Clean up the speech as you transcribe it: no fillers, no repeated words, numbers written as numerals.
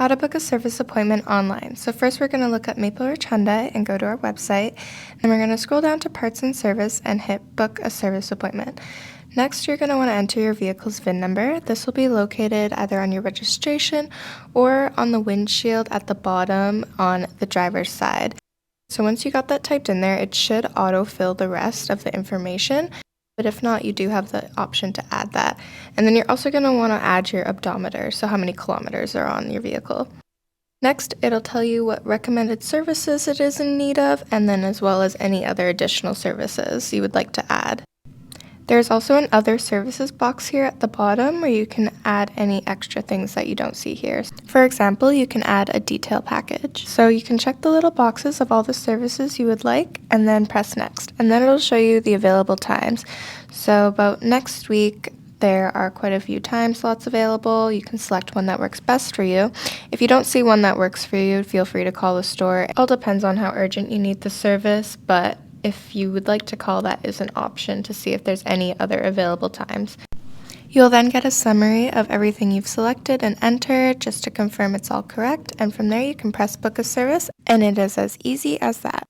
How to book a service appointment online. So first we're going to look up Maple Ridge Hyundai and go to our website. Then we're going to scroll down to Parts and Service and hit Book a Service Appointment. Next, you're going to want to enter your vehicle's VIN number. This will be located either on your registration or on the windshield at the bottom on the driver's side. So once you got that typed in there, it should autofill the rest of the information. But if not, you do have the option to add that. And then you're also going to want to add your odometer, so how many kilometers are on your vehicle. Next, it'll tell you what recommended services it is in need of, and then as well as any other additional services you would like to add. There's also an Other Services box here at the bottom where you can add any extra things that you don't see here. For example, you can add a detail package. So you can check the little boxes of all the services you would like and then press Next. And then it'll show you the available times. So about next week, there are quite a few time slots available. You can select one that works best for you. If you don't see one that works for you, feel free to call the store. It all depends on how urgent you need the service, but if you would like to call, that is an option to see if there's any other available times. You'll then get a summary of everything you've selected and entered just to confirm it's all correct, and from there you can press Book a Service, and it is as easy as that.